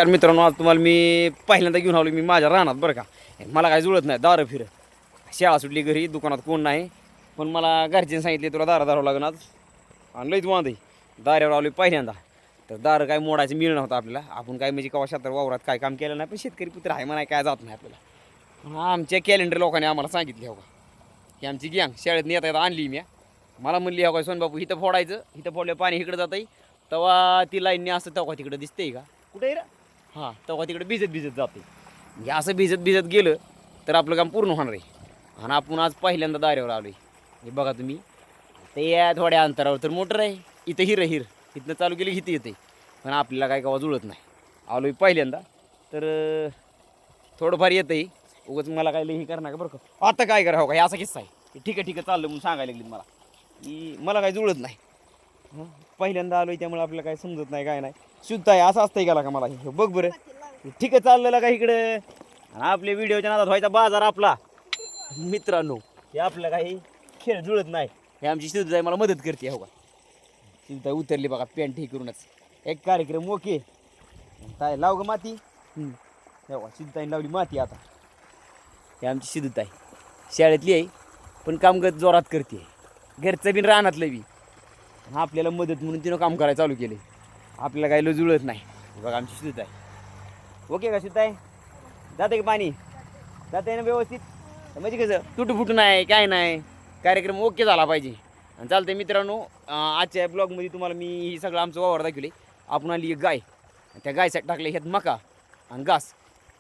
कारण मित्रांनो आज तुम्हाला मी पहिल्यांदा घेऊन आलो मी माझ्या रानात बरं का. मला काय जुळत नाही दारं फिरं. शाळा सुटली घरी दुकानात कोण नाही पण मला घरच्यांनी सांगितले तुला दारं धरावं लागेल आज आणि लईच वांद आहे. दाऱ्यावर आलो पहिल्यांदा तर दारं काय मोडायचं मिळणं नव्हतं आपल्याला. आपण काय म्हणजे कवा शेतात वावरात काय काम केलं नाही पण शेतकरी पुत्र आहे म्हणाय काय जात नाही आपल्याला. आमच्या कॅलेंडर लोकांनी आम्हाला सांगितले हो का की आमची गँग शाळेत येता येता आणली मी. मला म्हणली हो काय सोनबापू इथं फोडायचं इथं फोडलं पाणी इकडं जात आहे तेव्हा ती लाईनने असं तेव्हा तिकडं दिसतंय का कुठे रे हां तेव्हा तिकडे भिजत जाते. म्हणजे असं भिजत गेलं तर आपलं काम पूर्ण होणार आहे. आणि आपण आज पहिल्यांदा दाऱ्यावर आलो आहे. हे बघा तुम्ही ते या थोड्या अंतरावर तर मोटर आहे इथं हिर इथनं चालू केली इथं येते पण आपल्याला काय कवा जुळत नाही. आलो आहे पहिल्यांदा तर थोडंफार येतं आहे उगाच मला काय लई करणार का बरं का. आता काय करा हो का हे असा किस्सा आहे ठीक आहे चाललं म्हणून सांगायला लागली मला की मला काय जुळत नाही. पहिल्यांदा आलो आहे त्यामुळे आपल्याला काय समजत नाही काय नाही शुद्ध आहे असं असतंय गेला का मला हे बघ बरं ठीक आहे चाललेलं का इकडं. आणि आपल्या व्हिडिओच्या नादात व्हायचा बाजार आपला मित्रांनो हे आपलं काही खेळ जुळत नाही. हे आमची सिद्धताई मला मदत करते हो का. सिद्धताई उतरली बघा पॅन्ट हे करूनच एक कार्यक्रम ओके काय लाव ग माती हो का. सिद्धताईने लावली माती आता. हे आमची सिद्धताई शाळेतली आहे पण कामगत जोरात करते घरचं बिन रानातलं बी. आपल्याला मदत म्हणून तिनं काम करायला चालू केले. आपल्याला काही लो जुळत नाही. बघा आमची सिद्धताई ओके का सिद्धताई जाते का पाणी जाते ना व्यवस्थित म्हणजे कसं तुटू नाही काय नाही कार्यक्रम ओके झाला पाहिजे. आणि चालतंय मित्रांनो आजच्या ब्लॉगमध्ये तुम्हाला मी ही सगळं आमचं वावर दाखवले. आपण आली एक गाय त्या गायसाठी टाकले ह्यात मका आणि घास.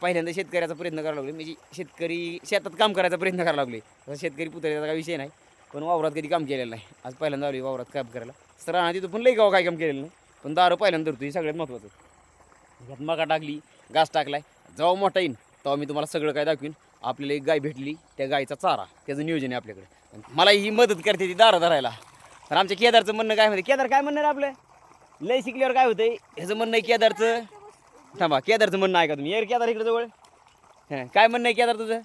पहिल्यांदा शेतकऱ्याचा प्रयत्न करायला लागले म्हणजे शेतकरी शेतात काम करायचा प्रयत्न करायला लागले. तसं शेतकरी पुतळ्याचा काही विषय नाही पण वावरात कधी काम केलेलं नाही. आज पहिल्यांदा आली वावरात काम करायला सर राहणार तिथं पण लई गाव काय काम केलेलं नाही पण दारं पहिल्यांदा धरतो हे सगळ्यात महत्त्वाचं. ह्यात मका टाकली घास टाकलाय जेव्हा मोठा येईन तेव्हा मी तुम्हाला सगळं काय दाखवीन. आपल्याला एक गाय भेटली त्या गायचा चारा त्याचं नियोजन आहे आपल्याकडे. मला ही मदत करते ती दारं धरायला. तर आमच्या केदारचं म्हणणं काय म्हणते केदार काय म्हणणार आपलं लय शिकल्यावर काय होतंय ह्याचं म्हणणं आहे केदारचं. थांबा केदारचं म्हणणं आहे का तुम्ही यार केदार इकडे जवळ हां काय म्हणणं आहे केदार तुझं.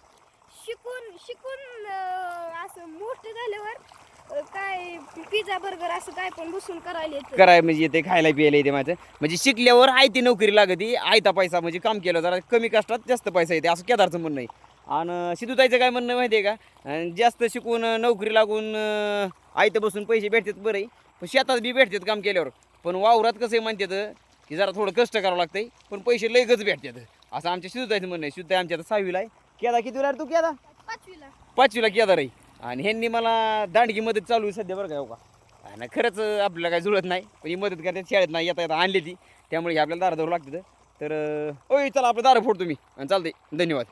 शिकून असं मोठं झाल्यावर काय पिझ्झा बर्गर असं काय पण बसून कराय म्हणजे येते खायला प्यायला येते माझं म्हणजे शिकल्यावर आयती नोकरी लागते आयता पैसा म्हणजे काम केलं जरा कमी कष्टात जास्त पैसा येते असं केदारचं म्हणणं आहे. आणि सिद्धूताईचं काय म्हणणं माहिती आहे का जास्त शिकून नोकरी लागून आयतं बसून पैसे भेटतात बरं आहे पण शेतात बी भेटतात काम केल्यावर. पण वावरात कसं म्हणतात की जरा थोडं कष्ट करावं लागतंय पण पैसे लगेच भेटतात असं आमच्या सिद्धूताईचं म्हणणं आहे. सिद्धूताई आमच्या आता 6वीला आहे. केदा किती वेळा तू केदा 5वीला केदार आहे. आणि ह्यांनी मला दांडगी मदत चालू आहे सध्या बरं का हो का. आणि खरंच आपल्याला काय जुळत नाही पण ही मदत करतात शाळेत नाही येता आणली ती त्यामुळे आपल्याला दारं धरू लागतं. तर ओय चला आपलं दारं फोडतो मी आणि चालते धन्यवाद.